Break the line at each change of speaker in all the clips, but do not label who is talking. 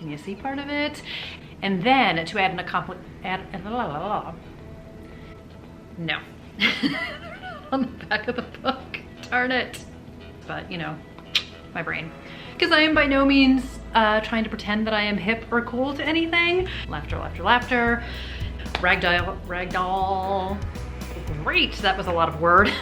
Can you see part of it? And then to add no. On the back of the book, darn it. But you know, my brain. Because I am by no means trying to pretend that I am hip or cool to anything. Laughter, laughter, laughter. Ragdoll, ragdoll. Great, that was a lot of word.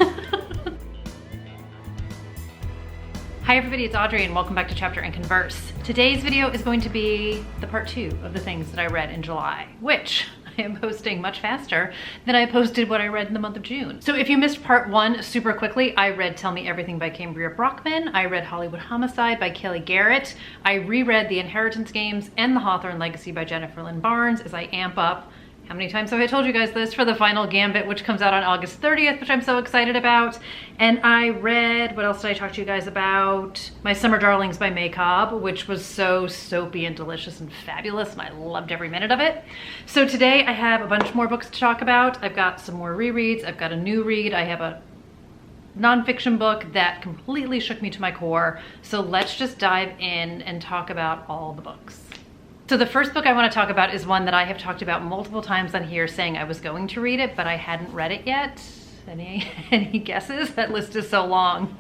Hi everybody, it's Audrey and welcome back to Chapter and Converse. Today's video is going to be the part 2 of the things that I read in July, which I am posting much faster than I posted what I read in the month of June. So if you missed part 1 super quickly, I read Tell Me Everything by Cambria Brockman, I read Hollywood Homicide by Kelly Garrett, I reread The Inheritance Games and The Hawthorne Legacy by Jennifer Lynn Barnes as I amp up. How many times have I told you guys this? For the final Gambit, which comes out on August 30th, which I'm so excited about. And I read, what else did I talk to you guys about? My Summer Darlings by May Cobb, which was so soapy and delicious and fabulous, and I loved every minute of it. So today I have a bunch more books to talk about. I've got some more rereads. I've got a new read. I have a nonfiction book that completely shook me to my core. So let's just dive in and talk about all the books. So the first book I want to talk about is one that I have talked about multiple times on here, saying I was going to read it, but I hadn't read it yet. Any guesses? That list is so long.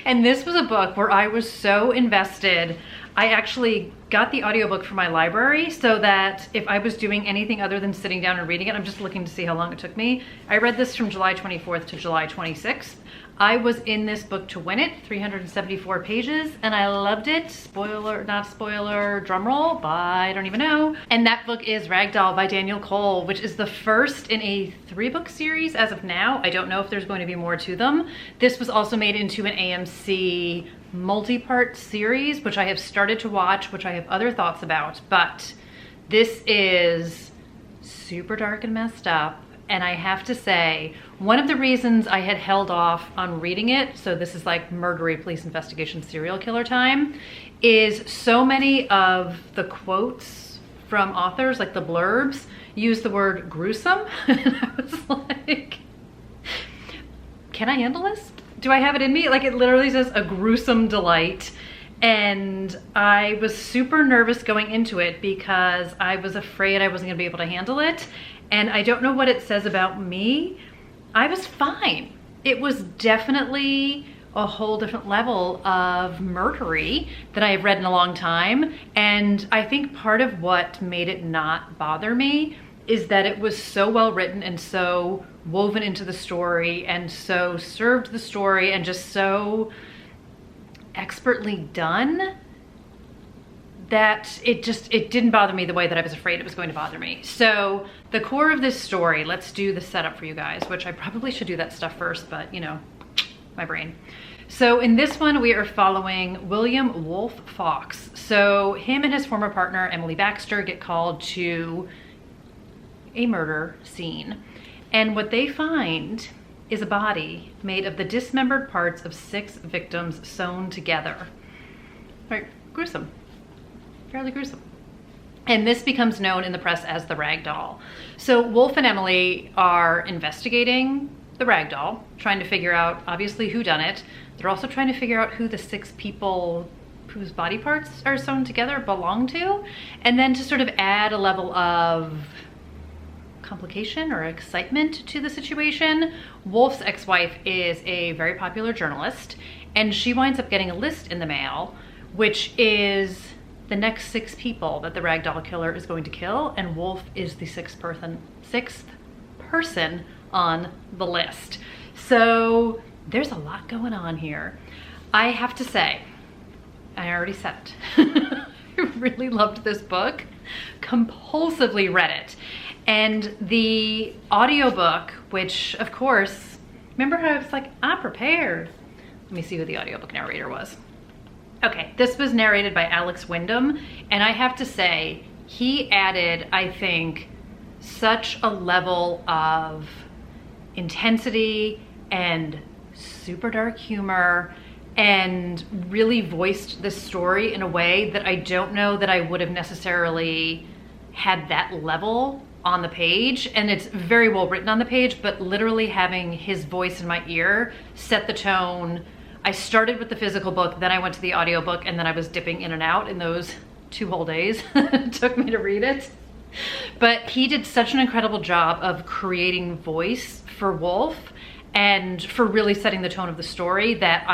And this was a book where I was so invested. I actually got the audiobook from my library so that if I was doing anything other than sitting down and reading it, I'm just looking to see how long it took me. I read this from July 24th to July 26th. I was in this book to win it, 374 pages, and I loved it. Spoiler, not spoiler, drumroll, but I don't even know. And that book is Ragdoll by Daniel Cole, which is the first in a 3-book series as of now. I don't know if there's going to be more to them. This was also made into an AMC multi-part series, which I have started to watch, which I have other thoughts about, but this is super dark and messed up. And I have to say, one of the reasons I had held off on reading it, so this is like murdery police investigation serial killer time, is so many of the quotes from authors, like the blurbs, use the word gruesome. And I was like, can I handle this? Do I have it in me? Like, it literally says a gruesome delight. And I was super nervous going into it because I was afraid I wasn't gonna be able to handle it. And I don't know what it says about me. I was fine. It was definitely a whole different level of murdery that I have read in a long time. And I think part of what made it not bother me is that it was so well written and so woven into the story and so served the story and just so expertly done that it didn't bother me the way that I was afraid it was going to bother me. So the core of this story, let's do the setup for you guys, which I probably should do that stuff first, but you know, my brain. So in this one, we are following William Wolf Fox. So him and his former partner, Emily Baxter, get called to a murder scene. And what they find is a body made of the dismembered parts of 6 victims sewn together. Right, gruesome. Fairly gruesome. And this becomes known in the press as the Ragdoll. So Wolf and Emily are investigating the Ragdoll, trying to figure out obviously who done it. They're also trying to figure out who the 6 people whose body parts are sewn together belong to, and then to sort of add a level of complication or excitement to the situation, Wolf's ex-wife is a very popular journalist, and she winds up getting a list in the mail, which is the next 6 people that the Ragdoll killer is going to kill, and Wolf is the 6th person on the list. So there's a lot going on here. I have to say, I already said it. I really loved this book, compulsively read it. And the audiobook, which of course, remember how I was like, I'm prepared. Let me see who the audiobook narrator was. Okay, this was narrated by Alex Wyndham, and I have to say, he added, I think, such a level of intensity and super dark humor, and really voiced this story in a way that I don't know that I would have necessarily had that level on the page. And it's very well written on the page, but literally having his voice in my ear set the tone. I started with the physical book, then I went to the audiobook, and then I was dipping in and out in those 2 whole days it took me to read it. But he did such an incredible job of creating voice for Wolf and for really setting the tone of the story that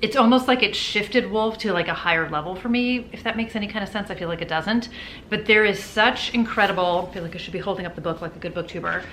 it's almost like it shifted Wolf to like a higher level for me, if that makes any kind of sense. I feel like it doesn't. But there is such incredible, I feel like I should be holding up the book like a good booktuber,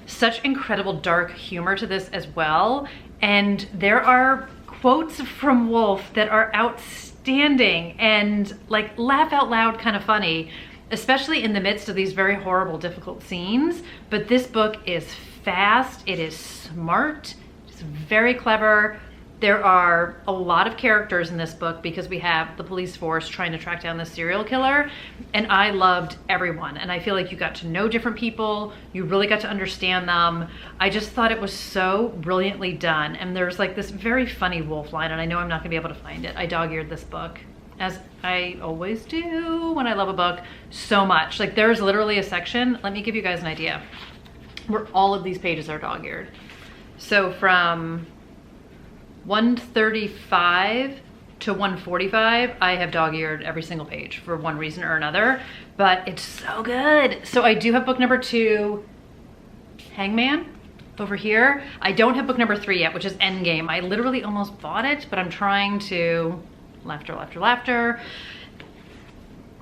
such incredible dark humor to this as well. And there are quotes from Wolf that are outstanding and like laugh out loud kind of funny, especially in the midst of these very horrible, difficult scenes. But this book is fast, it is smart, it's very clever. There are a lot of characters in this book because we have the police force trying to track down the serial killer, and I loved everyone. And I feel like you got to know different people, you really got to understand them. I just thought it was so brilliantly done. And there's like this very funny Wolf line, and I know I'm not gonna be able to find it. I dog-eared this book, as I always do when I love a book so much. Like there's literally a section, let me give you guys an idea, where all of these pages are dog-eared. So from 135 to 145, I have dog-eared every single page for one reason or another, but it's so good. So I do have book number 2, Hangman, over here. I don't have book number 3 yet, which is Endgame. I literally almost bought it, but I'm trying to, laughter,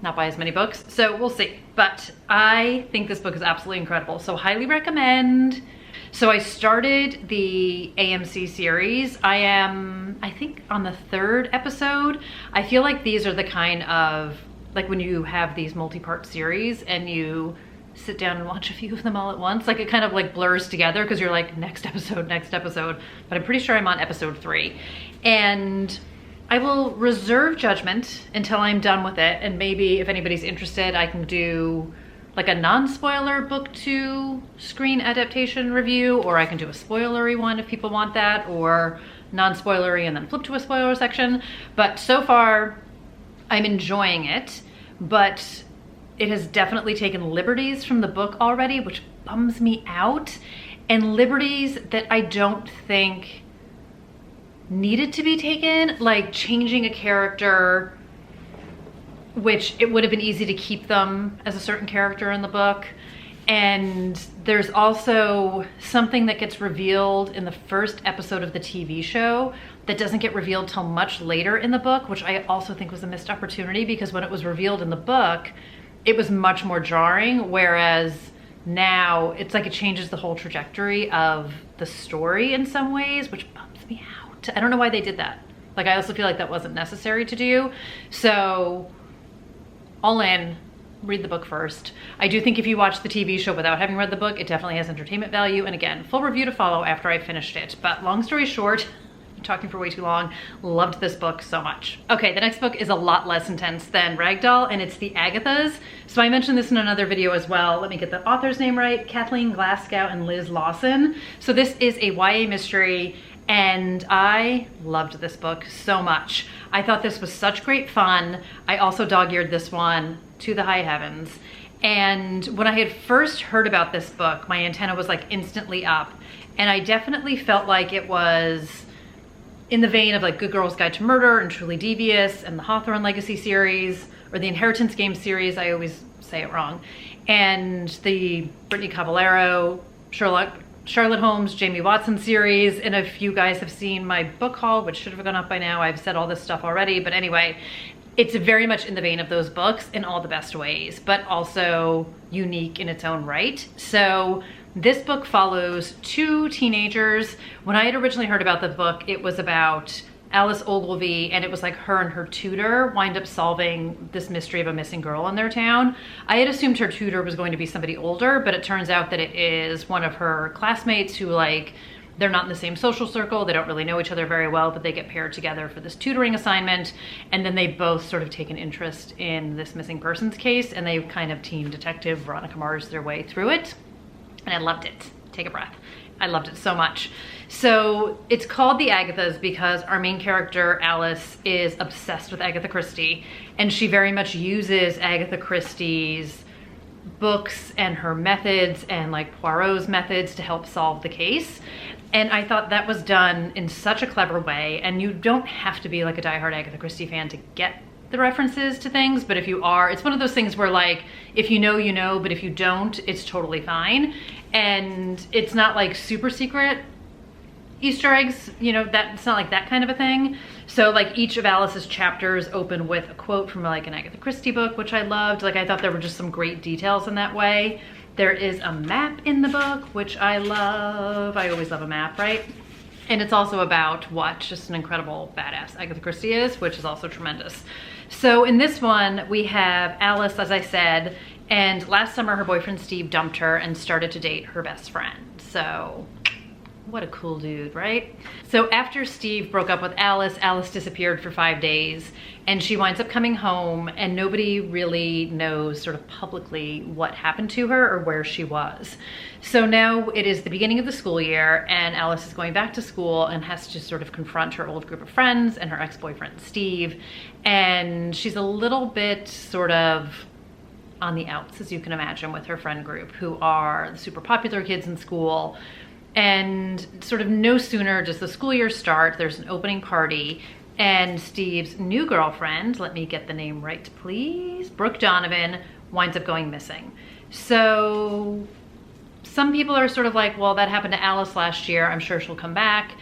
not buy as many books. So we'll see. But I think this book is absolutely incredible. So highly recommend. So I started the AMC series. I think on the 3rd episode. I feel like these are the kind of, like when you have these multi-part series and you sit down and watch a few of them all at once, like it kind of like blurs together because you're like, next episode. But I'm pretty sure I'm on episode 3. And I will reserve judgment until I'm done with it. And maybe if anybody's interested, I can do like a non-spoiler book 2 screen adaptation review, or I can do a spoilery one if people want that, or non-spoilery and then flip to a spoiler section. But so far, I'm enjoying it, but it has definitely taken liberties from the book already, which bums me out, and liberties that I don't think needed to be taken, like changing a character, which it would have been easy to keep them as a certain character in the book. And there's also something that gets revealed in the first episode of the TV show that doesn't get revealed till much later in the book, which I also think was a missed opportunity, because when it was revealed in the book, it was much more jarring, whereas now it's like it changes the whole trajectory of the story in some ways, which bums me out. I don't know why they did that. Like, I also feel like that wasn't necessary to do. So all in, read the book first. I do think if you watch the TV show without having read the book, it definitely has entertainment value. And again, full review to follow after I finished it. But long story short, I'm talking for way too long, loved this book so much. Okay, the next book is a lot less intense than Ragdoll, and it's the Agathas. So I mentioned this in another video as well. Let me get the author's name right. Kathleen Glasgow and Liz Lawson. So this is a YA mystery, and I loved this book so much. I thought this was such great fun. I also dog-eared this one to the high heavens. And when I had first heard about this book, my antenna was like instantly up. And I definitely felt like it was in the vein of like Good Girl's Guide to Murder and Truly Devious and the Hawthorne Legacy series, or the Inheritance Game series, I always say it wrong, and the Brittany Cavallaro, Charlotte Holmes, Jamie Watson series. And if you guys have seen my book haul, which should have gone up by now, I've said all this stuff already, but anyway, it's very much in the vein of those books in all the best ways, but also unique in its own right. So this book follows 2 teenagers. When I had originally heard about the book, it was about Alice Ogilvy, and it was like her and her tutor wind up solving this mystery of a missing girl in their town. I had assumed her tutor was going to be somebody older, but it turns out that it is one of her classmates who, like, they're not in the same social circle, they don't really know each other very well, but they get paired together for this tutoring assignment, and then they both sort of take an interest in this missing persons case, and they kind of team detective Veronica Mars their way through it. And I loved it. Take a breath. I loved it so much. So it's called The Agathas because our main character, Alice, is obsessed with Agatha Christie, and she very much uses Agatha Christie's books and her methods and like Poirot's methods to help solve the case. And I thought that was done in such a clever way, and you don't have to be like a diehard Agatha Christie fan to get the references to things, but if you are, it's one of those things where like, if you know, you know, but if you don't, it's totally fine. And it's not like super secret Easter eggs, you know, that it's not like that kind of a thing. So like each of Alice's chapters open with a quote from like an Agatha Christie book, which I loved. Like I thought there were just some great details in that way. There is a map in the book, which I love. I always love a map, right? And it's also about what just an incredible badass Agatha Christie is, which is also tremendous. So in this one, we have Alice, as I said, and last summer her boyfriend Steve dumped her and started to date her best friend. So what a cool dude, right? So after Steve broke up with Alice, Alice disappeared for 5 days and she winds up coming home and nobody really knows sort of publicly what happened to her or where she was. So now it is the beginning of the school year and Alice is going back to school and has to sort of confront her old group of friends and her ex-boyfriend Steve. And she's a little bit sort of on the outs, as you can imagine, with her friend group, who are the super popular kids in school. And sort of no sooner does the school year start, there's an opening party, and Steve's new girlfriend, let me get the name right please, Brooke Donovan, winds up going missing. So some people are sort of like, well, that happened to Alice last year, I'm sure she'll come back.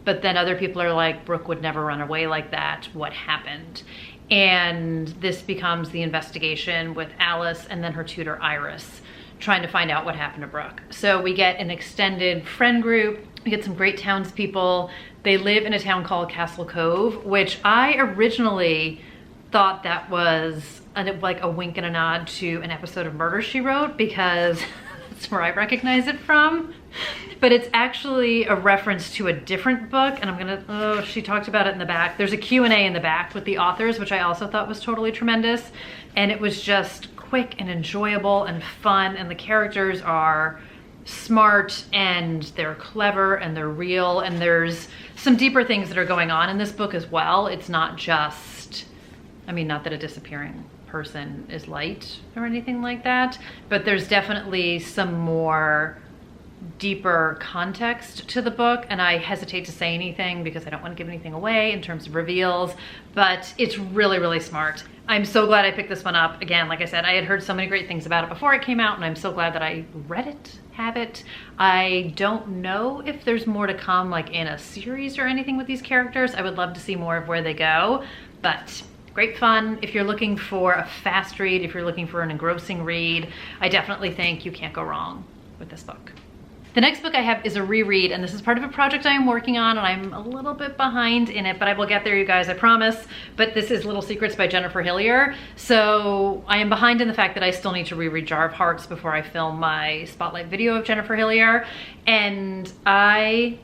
But then other people are like, Brooke would never run away like that, what happened? And this becomes the investigation with Alice and then her tutor Iris, trying to find out what happened to Brooke. So we get an extended friend group, we get some great townspeople. They live in a town called Castle Cove, which I originally thought that was like a wink and a nod to an episode of Murder, She Wrote, because that's where I recognize it from. But it's actually a reference to a different book, and I'm gonna, oh, she talked about it in the back. There's a Q&A in the back with the authors, which I also thought was totally tremendous. And it was just quick and enjoyable and fun, and the characters are smart and they're clever and they're real, and there's some deeper things that are going on in this book as well. It's not just, I mean, not that a disappearing person is light or anything like that, but there's definitely some more deeper context to the book, and I hesitate to say anything because I don't want to give anything away in terms of reveals, but it's really, really smart. I'm so glad I picked this one up. Again, like I said, I had heard so many great things about it before it came out, and I'm so glad that I read it, have it. I don't know if there's more to come, like in a series or anything with these characters. I would love to see more of where they go, but great fun. If you're looking for a fast read, if you're looking for an engrossing read, I definitely think you can't go wrong with this book. The next book I have is a reread, and this is part of a project I am working on, and I'm a little bit behind in it, but I will get there, you guys, I promise. But this is Little Secrets by Jennifer Hillier. So I am behind in the fact that I still need to reread Jar of Hearts before I film my spotlight video of Jennifer Hillier, and I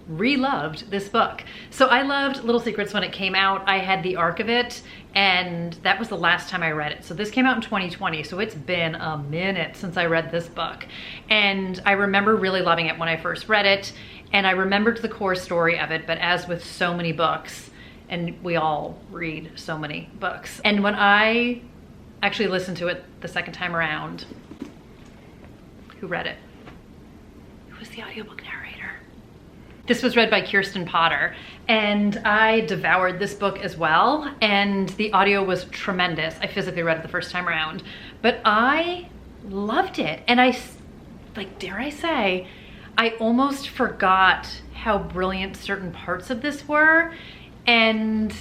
re-loved this book. So I loved Little Secrets when it came out. I had the arc of it, and that was the last time I read it. So this came out in 2020, so it's been a minute since I read this book. And I remember really loving it when I first read it, and I remembered the core story of it, but as with so many books, and we all read so many books, and when I actually listened to it the second time around, who read it? Who was the audiobook narrator? This was read by Kirsten Potter, and I devoured this book as well, and the audio was tremendous. I physically read it the first time around, but I loved it. And I, like, dare I say, I almost forgot how brilliant certain parts of this were, and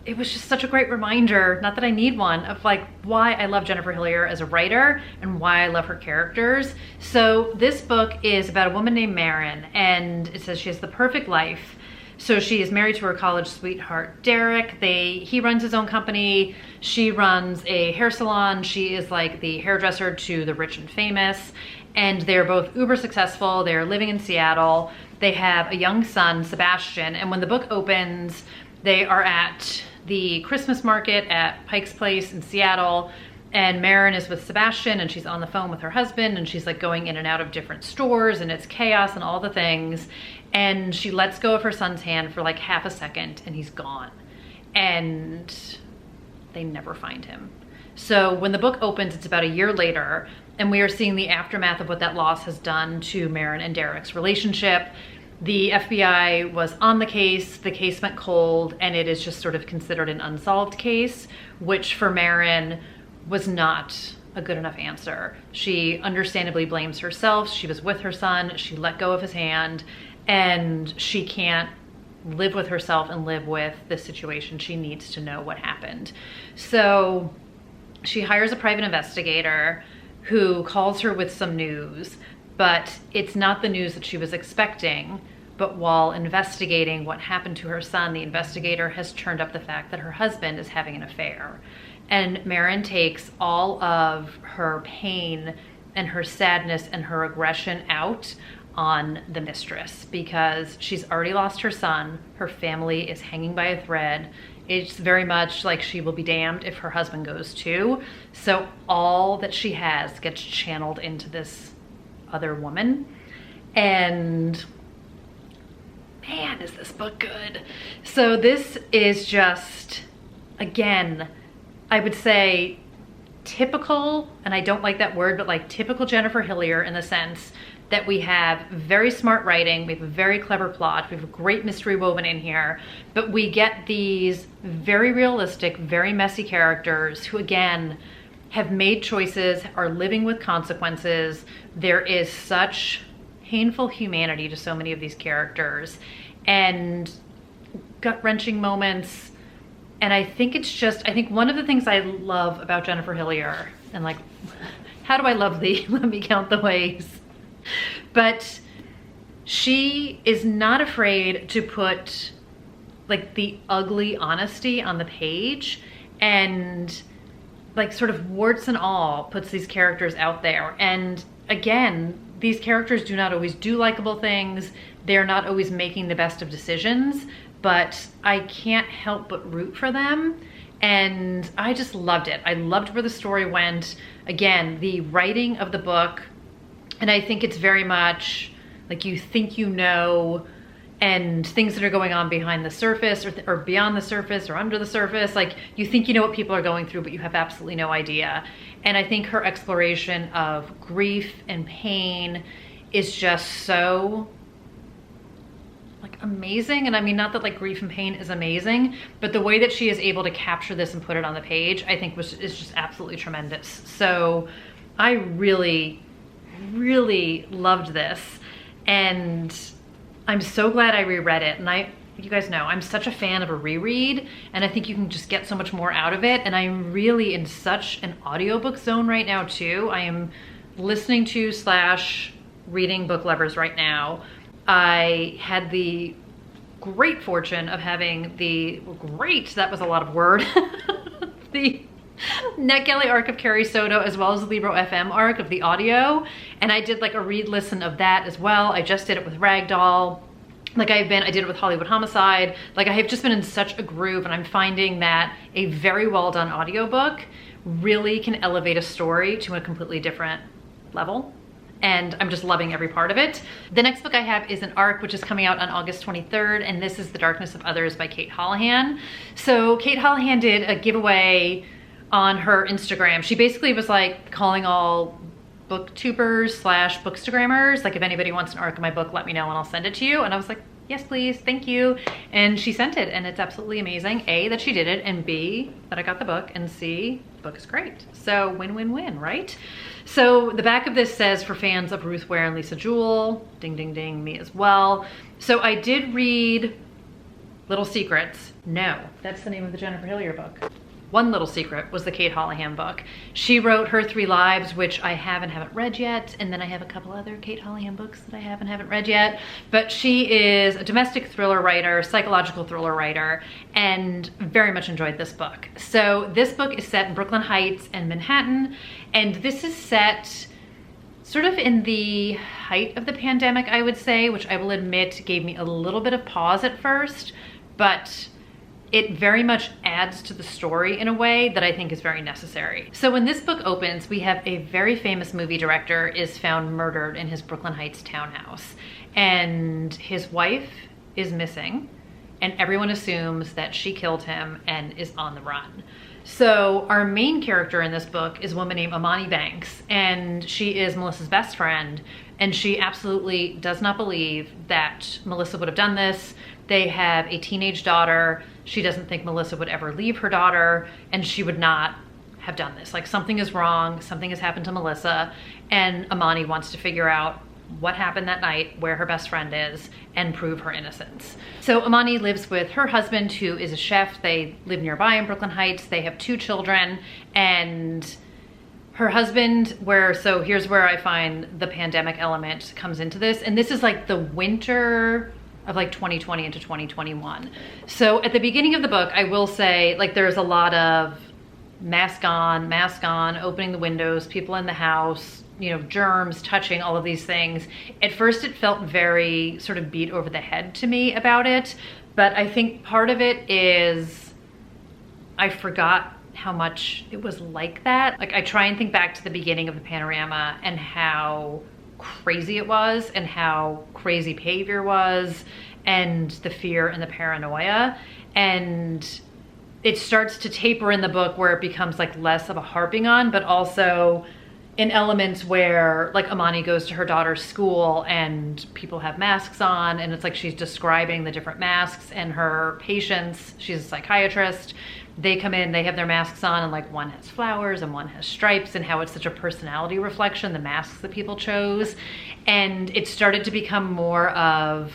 it was just such a great reminder, not that I need one, of like why I love Jennifer Hillier as a writer and why I love her characters. So this book is about a woman named Marin, and it says she has the perfect life. So she is married to her college sweetheart, Derek. He runs his own company. She runs a hair salon. She is like the hairdresser to the rich and famous. And they're both uber successful. They're living in Seattle. They have a young son, Sebastian. And when the book opens, they are at the Christmas market at Pike's Place in Seattle, and Marin is with Sebastian, and she's on the phone with her husband, and she's like going in and out of different stores, and it's chaos and all the things, and she lets go of her son's hand for like half a second, and he's gone, and they never find him. So when the book opens, it's about a year later, and we are seeing the aftermath of what that loss has done to Marin and Derek's relationship. The FBI was on the case went cold, and it is just sort of considered an unsolved case, which for Marin was not a good enough answer. She understandably blames herself. She was with her son, she let go of his hand, and she can't live with herself and live with this situation. She needs to know what happened. So she hires a private investigator who calls her with some news, but it's not the news that she was expecting. But while investigating what happened to her son, the investigator has turned up the fact that her husband is having an affair. And Marin takes all of her pain and her sadness and her aggression out on the mistress, because she's already lost her son. Her family is hanging by a thread. It's very much like she will be damned if her husband goes too. So all that she has gets channeled into this other woman. And man, is this book good. So this is just, again, I would say typical, and I don't like that word, but like typical Jennifer Hillier, in the sense that we have very smart writing, we have a very clever plot, we have a great mystery woven in here, but we get these very realistic, very messy characters who, again, have made choices, are living with consequences. There is such painful humanity to so many of these characters, and gut-wrenching moments. And I think it's just, I think one of the things I love about Jennifer Hillier, and like, how do I love thee? Let me count the ways. But she is not afraid to put like the ugly honesty on the page, and like sort of warts and all puts these characters out there. And again, these characters do not always do likable things. They're not always making the best of decisions, but I can't help but root for them. And I just loved it. I loved where the story went. Again, the writing of the book, and I think it's very much like you think you know, and things that are going on behind the surface, or beyond the surface, or under the surface. Like you think you know what people are going through, but you have absolutely no idea. And I think her exploration of grief and pain is just so like amazing. And I mean, not that like grief and pain is amazing, but the way that she is able to capture this and put it on the page, I think is just absolutely tremendous. So I really loved this, and I'm so glad I reread it. And you guys know, I'm such a fan of a reread, and I think you can just get so much more out of it. And I'm really in such an audiobook zone right now too. I am listening to / reading Book Lovers right now. I had the great fortune of having that was a lot of word, the NetGalley arc of Carrie Soto, as well as the Libro FM arc of the audio. And I did like a read listen of that as well. I just did it with Ragdoll. Like I did it with Hollywood Homicide. Like I have just been in such a groove, and I'm finding that a very well done audiobook really can elevate a story to a completely different level. And I'm just loving every part of it. The next book I have is an ARC, which is coming out on August 23rd, and this is The Darkness of Others by Kate Holohan. So Kate Holohan did a giveaway on her Instagram. She basically was like calling all booktubers / bookstagrammers, like if anybody wants an ARC of my book, let me know and I'll send it to you. And I was like, yes, please, thank you. And she sent it, and it's absolutely amazing. A, that she did it, and B, that I got the book, and C, the book is great. So win-win-win, right? So the back of this says, for fans of Ruth Ware and Lisa Jewell, ding, ding, ding, me as well. So I did read Little Secrets. No, that's the name of the Jennifer Hillier book. One Little Secret was the Kate Holohan book. She wrote Her Three Lives, which I haven't read yet, and then I have a couple other Kate Holohan books that I haven't read yet. But she is a domestic thriller writer, psychological thriller writer, and very much enjoyed this book. So this book is set in Brooklyn Heights and Manhattan, and this is set sort of in the height of the pandemic, I would say, which I will admit gave me a little bit of pause at first, but it very much adds to the story in a way that I think is very necessary. So when this book opens, we have a very famous movie director is found murdered in his Brooklyn Heights townhouse, and his wife is missing, and everyone assumes that she killed him and is on the run. So our main character in this book is a woman named Amani Banks, and she is Melissa's best friend, and she absolutely does not believe that Melissa would have done this. They have a teenage daughter. She doesn't think Melissa would ever leave her daughter, and she would not have done this. Like, something is wrong, something has happened to Melissa, and Amani wants to figure out what happened that night, where her best friend is, and prove her innocence. So Amani lives with her husband, who is a chef. They live nearby in Brooklyn Heights. They have 2 children, and her husband, so here's where I find the pandemic element comes into this. And this is like the winter of like 2020 into 2021. So at the beginning of the book, I will say, like, there's a lot of mask on, opening the windows, people in the house, you know, germs, touching, all of these things. At first it felt very sort of beat over the head to me about it, but I think part of it is I forgot how much it was like that. Like, I try and think back to the beginning of the panorama and how crazy it was and how crazy behavior was and the fear and the paranoia. And it starts to taper in the book where it becomes like less of a harping on, but also in elements where, like, Amani goes to her daughter's school and people have masks on, and it's like she's describing the different masks, and her patients, she's a psychiatrist, they come in, they have their masks on, and like one has flowers and one has stripes, and how it's such a personality reflection, the masks that people chose. And it started to become more of,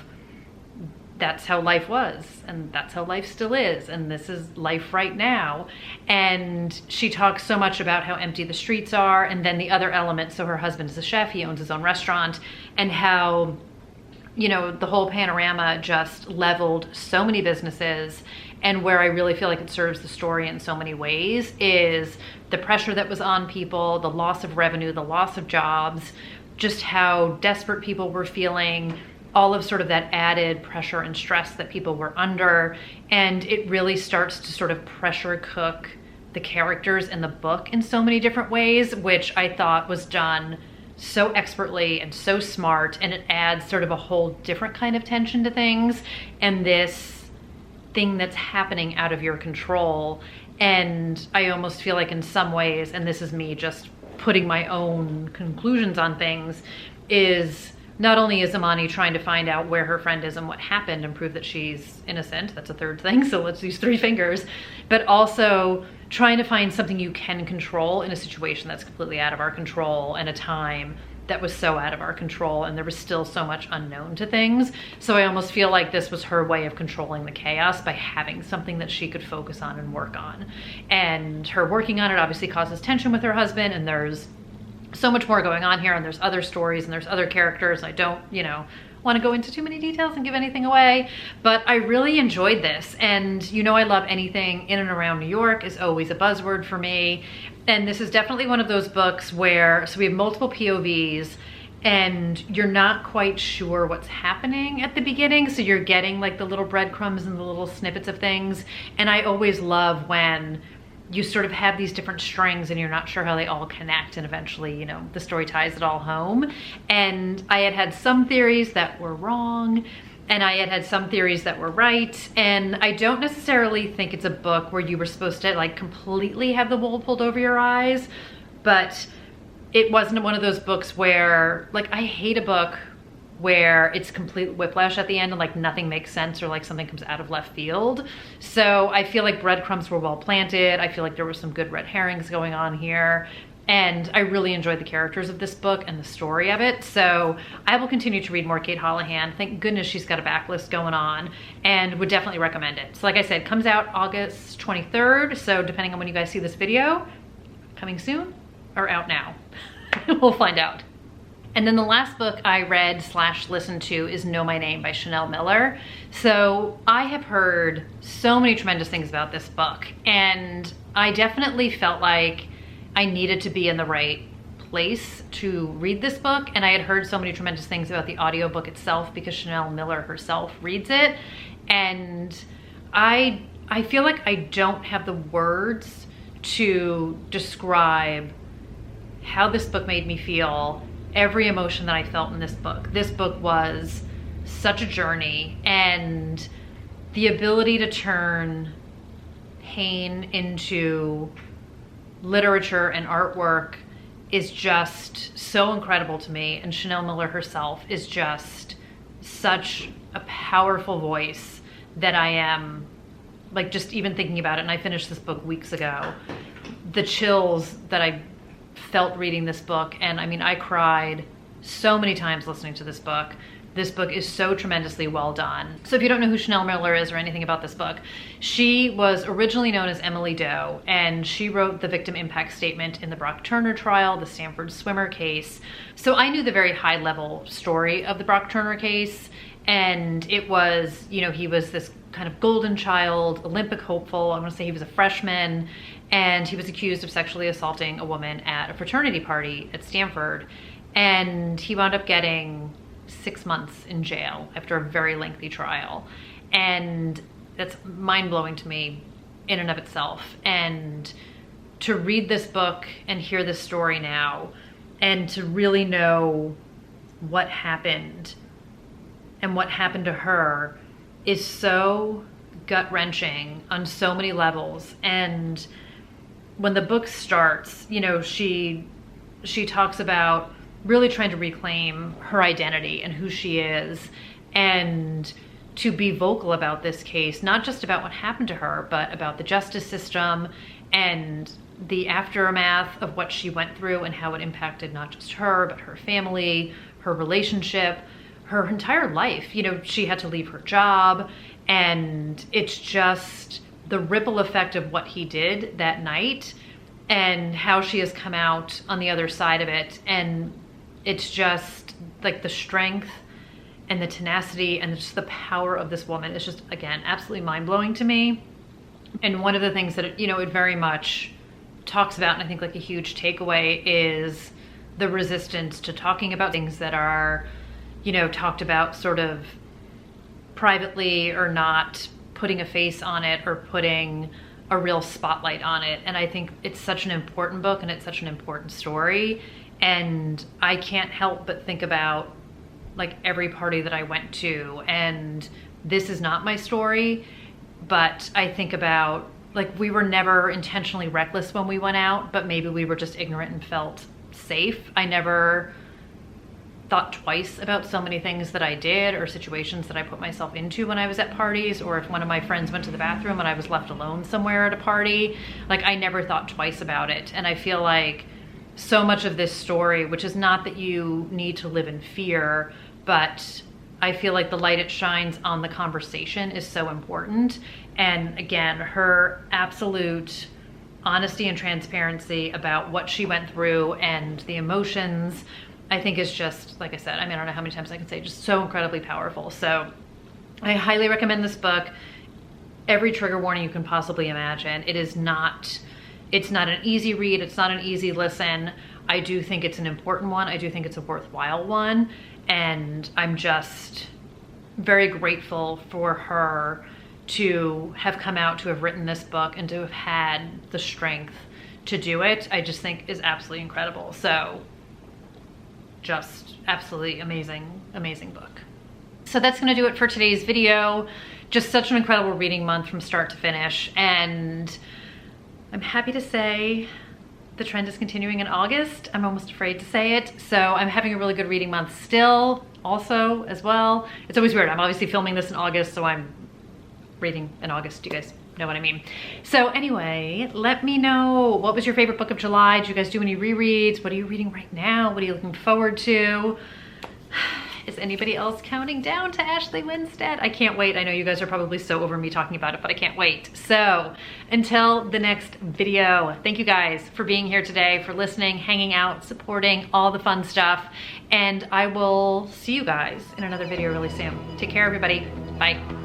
that's how life was, and that's how life still is, and this is life right now. And she talks so much about how empty the streets are, and then the other element, so her husband is a chef, he owns his own restaurant, and how, you know, the whole panorama just leveled so many businesses. And where I really feel like it serves the story in so many ways is the pressure that was on people, the loss of revenue, the loss of jobs, just how desperate people were feeling, all of sort of that added pressure and stress that people were under. And it really starts to sort of pressure cook the characters in the book in so many different ways, which I thought was done so expertly and so smart. And it adds sort of a whole different kind of tension to things, and this thing that's happening out of your control. And I almost feel like in some ways, and this is me just putting my own conclusions on things, is not only is Amani trying to find out where her friend is and what happened and prove that she's innocent, that's a third thing, so let's use 3 fingers, but also trying to find something you can control in a situation that's completely out of our control, and a time that was so out of our control, and there was still so much unknown to things. So I almost feel like this was her way of controlling the chaos by having something that she could focus on and work on. And her working on it obviously causes tension with her husband, and there's so much more going on here, and there's other stories and there's other characters. I don't, you know, want to go into too many details and give anything away, but I really enjoyed this. And you know, I love anything in and around New York is always a buzzword for me. And this is definitely one of those books where, so we have multiple POVs and you're not quite sure what's happening at the beginning. So you're getting like the little breadcrumbs and the little snippets of things. And I always love when you sort of have these different strings and you're not sure how they all connect, and eventually, you know, the story ties it all home. And I had some theories that were wrong, and I had some theories that were right. And I don't necessarily think it's a book where you were supposed to like completely have the wool pulled over your eyes, but it wasn't one of those books where, like, I hate a book where it's complete whiplash at the end and like nothing makes sense, or like something comes out of left field. So I feel like breadcrumbs were well planted. I feel like there were some good red herrings going on here. And I really enjoyed the characters of this book and the story of it. So I will continue to read more Kate Houlihan. Thank goodness she's got a backlist going on, and would definitely recommend it. So like I said, comes out August 23rd. So depending on when you guys see this video, coming soon or out now, we'll find out. And then the last book I read / listened to is Know My Name by Chanel Miller. So I have heard so many tremendous things about this book, and I definitely felt like I needed to be in the right place to read this book. And I had heard so many tremendous things about the audiobook itself because Chanel Miller herself reads it. And I feel like I don't have the words to describe how this book made me feel, every emotion that I felt in this book. This book was such a journey, and the ability to turn pain into literature and artwork is just so incredible to me. And Chanel Miller herself is just such a powerful voice that I am like just even thinking about it. And I finished this book weeks ago. The chills that I felt reading this book, and I mean, I cried so many times listening to this book. This book is so tremendously well done. So if you don't know who Chanel Miller is or anything about this book, she was originally known as Emily Doe, and she wrote the victim impact statement in the Brock Turner trial, the Stanford swimmer case. So I knew the very high level story of the Brock Turner case, and it was, you know, he was this kind of golden child, Olympic hopeful. I want to say he was a freshman, and he was accused of sexually assaulting a woman at a fraternity party at Stanford. And he wound up getting 6 months in jail after a very lengthy trial. And that's mind-blowing to me in and of itself. And to read this book and hear this story now, and to really know what happened and what happened to her is so gut-wrenching on so many levels. And when the book starts, you know, she talks about really trying to reclaim her identity and who she is, and to be vocal about this case, not just about what happened to her, but about the justice system and the aftermath of what she went through and how it impacted not just her, but her family, her relationship, her entire life. You know, she had to leave her job, and it's just the ripple effect of what he did that night and how she has come out on the other side of it. And it's just like the strength and the tenacity and just the power of this woman is just, again, absolutely mind-blowing to me. And one of the things that, it very much talks about, and I think like a huge takeaway, is the resistance to talking about things that are, talked about sort of privately, or not putting a face on it or putting a real spotlight on it. And I think it's such an important book, and it's such an important story. And I can't help but think about like every party that I went to, and this is not my story, but I think about like we were never intentionally reckless when we went out, but maybe we were just ignorant and felt safe. I never thought twice about so many things that I did or situations that I put myself into when I was at parties, or if one of my friends went to the bathroom and I was left alone somewhere at a party, like I never thought twice about it. And I feel like so much of this story, which is not that you need to live in fear, but I feel like the light it shines on the conversation is so important. And again, her absolute honesty and transparency about what she went through and the emotions, I think is just, like I said, I don't know how many times I can say, just so incredibly powerful. So I highly recommend this book. Every trigger warning you can possibly imagine. It's not an easy read. It's not an easy listen. I do think it's an important one. I do think it's a worthwhile one. And I'm just very grateful for her to have come out, to have written this book, and to have had the strength to do it. I just think is absolutely incredible. So just absolutely amazing, amazing book. So that's gonna do it for today's video. Just such an incredible reading month from start to finish. And I'm happy to say the trend is continuing in August. I'm almost afraid to say it. So I'm having a really good reading month still also as well. It's always weird. I'm obviously filming this in August, so I'm reading in August. You guys know what I mean. So anyway, let me know, what was your favorite book of July? Did you guys do any rereads? What are you reading right now? What are you looking forward to? Is anybody else counting down to Ashley Winstead? I can't wait. I know you guys are probably so over me talking about it, but I can't wait. So until the next video, thank you guys for being here today, for listening, hanging out, supporting, all the fun stuff. And I will see you guys in another video really soon. Take care, everybody. Bye.